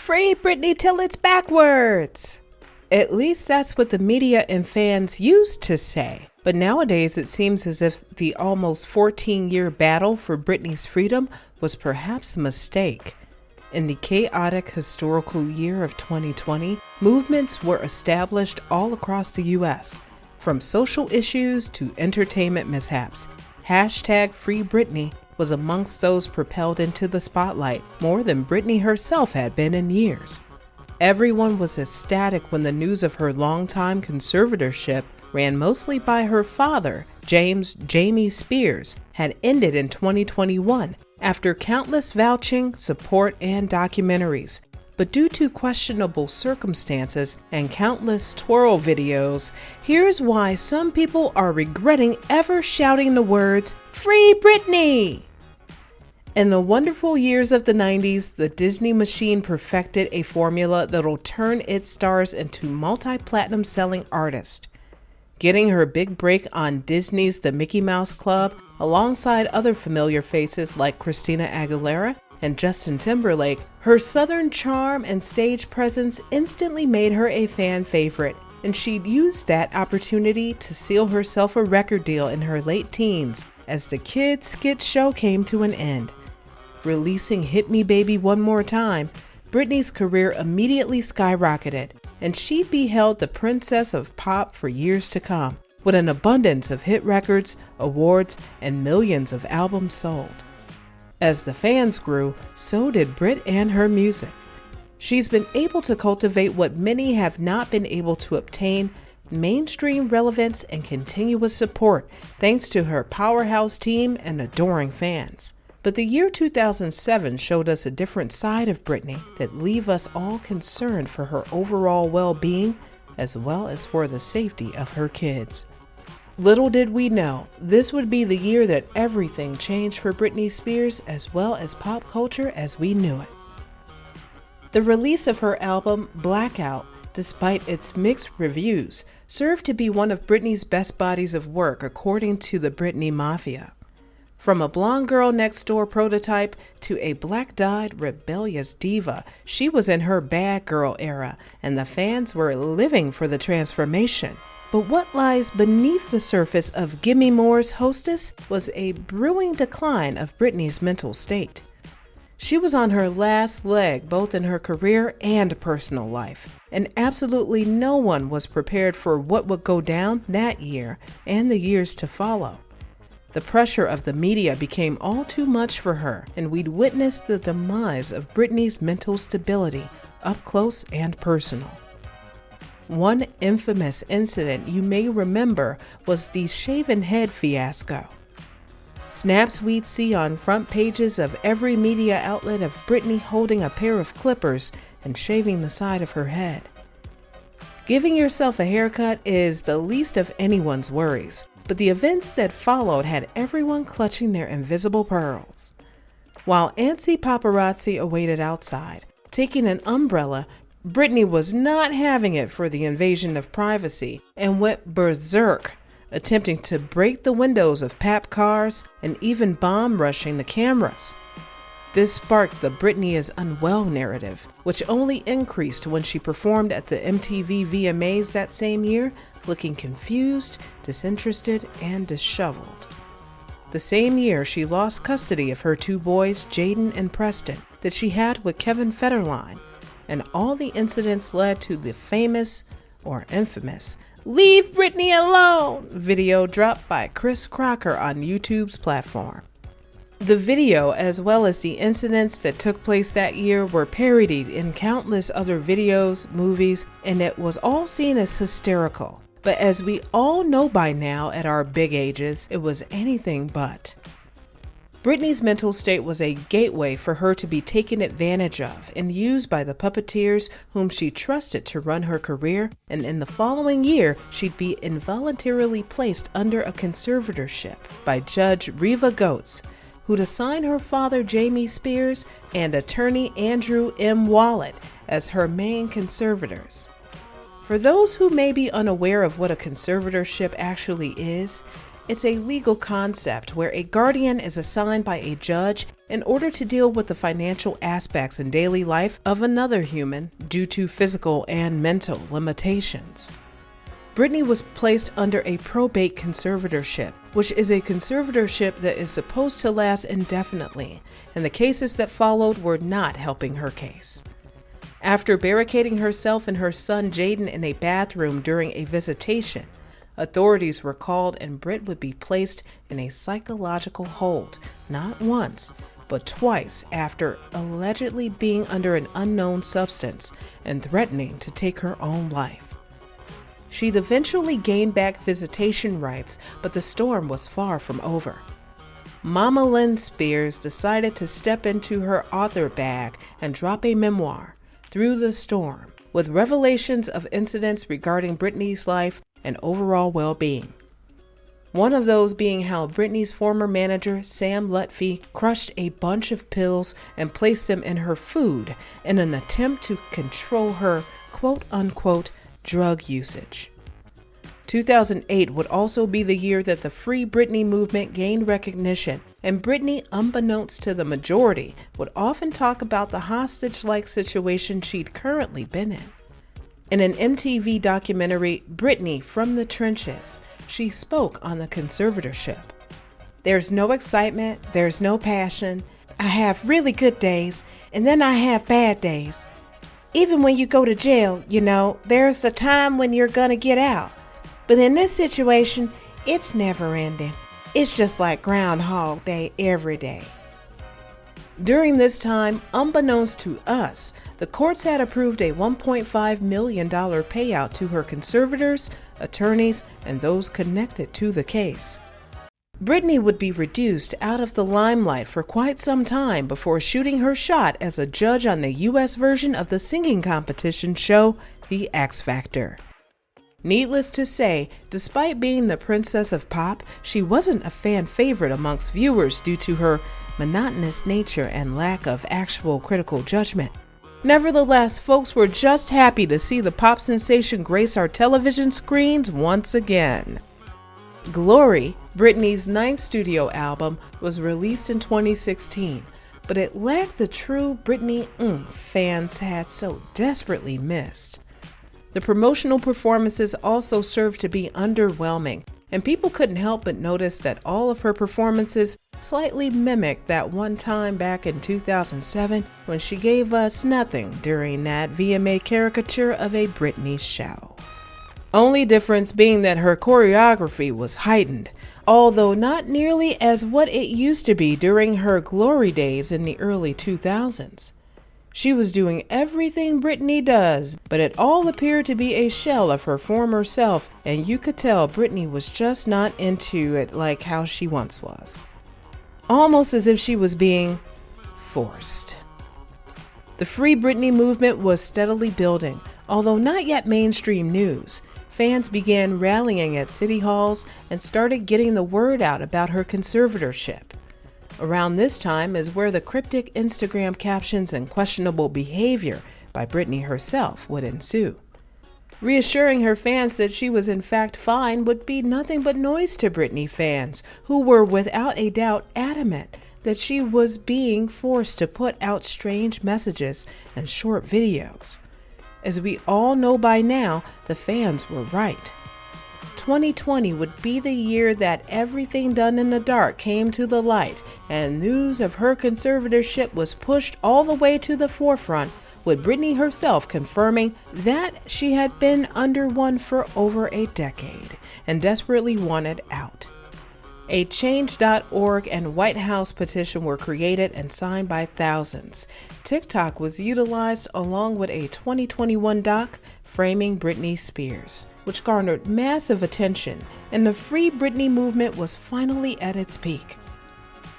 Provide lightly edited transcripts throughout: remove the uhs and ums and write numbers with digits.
Free Britney till it's backwards! At least that's what the media and fans used to say. But nowadays it seems as if the almost 14-year battle for Britney's freedom was perhaps a mistake. In the chaotic historical year of 2020, movements were established all across the U.S., from social issues to entertainment mishaps. Hashtag Free Britney was amongst those propelled into the spotlight more than Britney herself had been in years. Everyone was ecstatic when the news of her longtime conservatorship, ran mostly by her father, Jamie Spears, had ended in 2021 after countless vouching, support, and documentaries. But due to questionable circumstances and countless twirl videos, here's why some people are regretting ever shouting the words, "Free Britney!" In the wonderful years of the 90s, the Disney machine perfected a formula that'll turn its stars into multi-platinum selling artists. Getting her big break on Disney's The Mickey Mouse Club, alongside other familiar faces like Christina Aguilera and Justin Timberlake, her Southern charm and stage presence instantly made her a fan favorite, and she'd used that opportunity to seal herself a record deal in her late teens as the Kid Skit show came to an end. Releasing Hit Me Baby One More Time, Britney's career immediately skyrocketed, and she beheld the princess of pop for years to come, with an abundance of hit records, awards, and millions of albums sold. As the fans grew, so did Brit and her music. She's been able to cultivate what many have not been able to obtain: mainstream relevance and continuous support, thanks to her powerhouse team and adoring fans. But the year 2007 showed us a different side of Britney that leave us all concerned for her overall well-being, as well as for the safety of her kids. Little did we know, this would be the year that everything changed for Britney Spears, as well as pop culture as we knew it. The release of her album, Blackout, despite its mixed reviews, served to be one of Britney's best bodies of work according to the Britney Mafia. From a blonde girl next door prototype to a black-dyed rebellious diva, she was in her bad girl era, and the fans were living for the transformation. But what lies beneath the surface of Gimme More's hostess was a brewing decline of Britney's mental state. She was on her last leg both in her career and personal life, and absolutely no one was prepared for what would go down that year and the years to follow. The pressure of the media became all too much for her, and we'd witnessed the demise of Britney's mental stability up close and personal. One infamous incident you may remember was the shaven head fiasco. Snaps we'd see on front pages of every media outlet of Britney holding a pair of clippers and shaving the side of her head. Giving yourself a haircut is the least of anyone's worries, but the events that followed had everyone clutching their invisible pearls. While antsy paparazzi awaited outside, taking an umbrella, Britney was not having it for the invasion of privacy and went berserk, attempting to break the windows of pap cars and even bomb rushing the cameras. This sparked the Britney is unwell narrative, which only increased when she performed at the MTV VMAs that same year, looking confused, disinterested, and disheveled. The same year, she lost custody of her two boys, Jaden and Preston, that she had with Kevin Federline, and all the incidents led to the famous, or infamous, "Leave Britney Alone" video dropped by Chris Crocker on YouTube's platform. The video, as well as the incidents that took place that year, were parodied in countless other videos, movies, and it was all seen as hysterical. But as we all know by now at our big ages, it was anything but. Britney's mental state was a gateway for her to be taken advantage of and used by the puppeteers whom she trusted to run her career, and in the following year, she'd be involuntarily placed under a conservatorship by Judge Reva Goetz, who'd assign her father Jamie Spears and attorney Andrew M. Wallet as her main conservators. For those who may be unaware of what a conservatorship actually is, It's a legal concept where a guardian is assigned by a judge in order to deal with the financial aspects in daily life of another human due to physical and mental limitations. Britney was placed under a probate conservatorship, which is a conservatorship that is supposed to last indefinitely, and the cases that followed were not helping her case. After barricading herself and her son Jaden in a bathroom during a visitation, authorities were called and Britt would be placed in a psychological hold, not once, but twice after allegedly being under an unknown substance and threatening to take her own life. She'd eventually gained back visitation rights, but the storm was far from over. Mama Lynn Spears decided to step into her author bag and drop a memoir, Through the Storm, with revelations of incidents regarding Britney's life and overall well-being. One of those being how Britney's former manager, Sam Lutfi, crushed a bunch of pills and placed them in her food in an attempt to control her quote-unquote drug usage. 2008 would also be the year that the Free Britney movement gained recognition, and Britney, unbeknownst to the majority, would often talk about the hostage-like situation she'd currently been in. In an MTV documentary, Britney from the Trenches, she spoke on the conservatorship. "There's no excitement, there's no passion. I have really good days, and then I have bad days. Even when you go to jail, there's a time when you're gonna get out. But in this situation, it's never ending. It's just like Groundhog Day every day." During this time, unbeknownst to us, the courts had approved a $1.5 million payout to her conservators, attorneys, and those connected to the case. Britney would be reduced out of the limelight for quite some time before shooting her shot as a judge on the U.S. version of the singing competition show, The X Factor. Needless to say, despite being the princess of pop, she wasn't a fan favorite amongst viewers due to her monotonous nature and lack of actual critical judgment. Nevertheless, folks were just happy to see the pop sensation grace our television screens once again. Glory, Britney's 9th studio album, was released in 2016, but it lacked the true Britney fans had so desperately missed. The promotional performances also served to be underwhelming, and people couldn't help but notice that all of her performances slightly mimicked that one time back in 2007 when she gave us nothing during that VMA caricature of a Britney show. Only difference being that her choreography was heightened, although not nearly as what it used to be during her glory days in the early 2000s. She was doing everything Britney does, but it all appeared to be a shell of her former self, and you could tell Britney was just not into it like how she once was. Almost as if she was being forced. The Free Britney movement was steadily building, although not yet mainstream news. Fans began rallying at city halls and started getting the word out about her conservatorship. Around this time is where the cryptic Instagram captions and questionable behavior by Britney herself would ensue. Reassuring her fans that she was in fact fine would be nothing but noise to Britney fans, who were without a doubt adamant that she was being forced to put out strange messages and short videos. As we all know by now, the fans were right. 2020 would be the year that everything done in the dark came to the light, and news of her conservatorship was pushed all the way to the forefront, with Britney herself confirming that she had been under one for over a decade and desperately wanted out. A Change.org and White House petition were created and signed by thousands. TikTok was utilized along with a 2021 doc, Framing Britney Spears, which garnered massive attention, and the Free Britney movement was finally at its peak.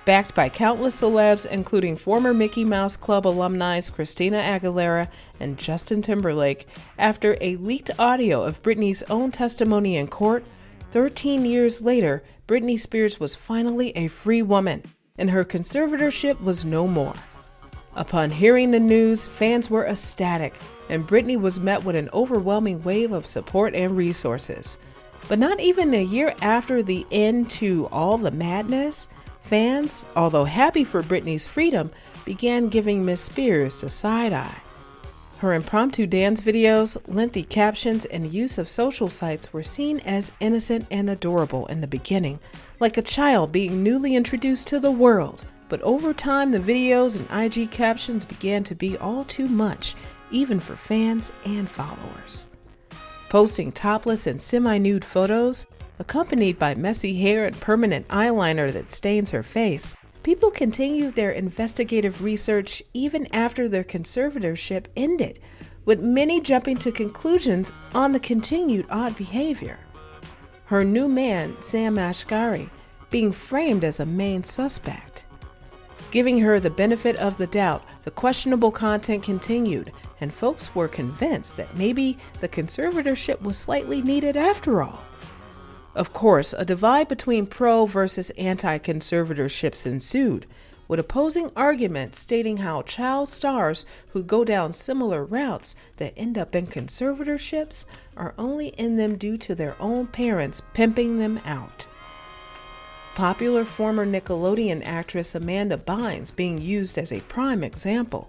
Backed by countless celebs, including former Mickey Mouse Club alumni Christina Aguilera and Justin Timberlake, after a leaked audio of Britney's own testimony in court, 13 years later, Britney Spears was finally a free woman, and her conservatorship was no more. Upon hearing the news, fans were ecstatic, and Britney was met with an overwhelming wave of support and resources. But not even a year after the end to all the madness, fans, although happy for Britney's freedom, began giving Miss Spears the side eye. Her impromptu dance videos, lengthy captions, and use of social sites were seen as innocent and adorable in the beginning, like a child being newly introduced to the world. But over time, the videos and IG captions began to be all too much, even for fans and followers. Posting topless and semi-nude photos, accompanied by messy hair and permanent eyeliner that stains her face, people continued their investigative research even after their conservatorship ended, with many jumping to conclusions on the continued odd behavior. Her new man, Sam Asghari, being framed as a main suspect. Giving her the benefit of the doubt, the questionable content continued, and folks were convinced that maybe the conservatorship was slightly needed after all. Of course, a divide between pro versus anti-conservatorships ensued, with opposing arguments stating how child stars who go down similar routes that end up in conservatorships are only in them due to their own parents pimping them out. Popular former Nickelodeon actress Amanda Bynes being used as a prime example.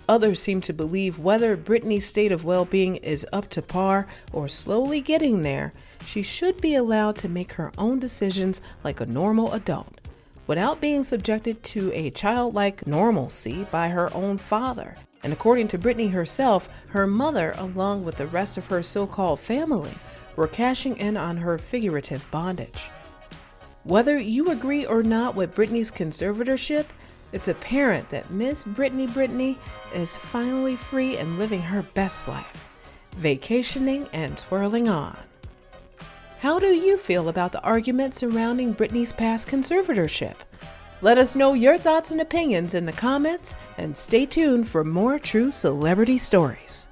Others seem to believe whether Britney's state of well-being is up to par or slowly getting there, she should be allowed to make her own decisions like a normal adult, without being subjected to a childlike normalcy by her own father. And according to Britney herself, her mother, along with the rest of her so-called family, were cashing in on her figurative bondage. Whether you agree or not with Britney's conservatorship, it's apparent that Miss Britney is finally free and living her best life, vacationing and twirling on. How do you feel about the argument surrounding Britney's past conservatorship? Let us know your thoughts and opinions in the comments, and stay tuned for more true celebrity stories.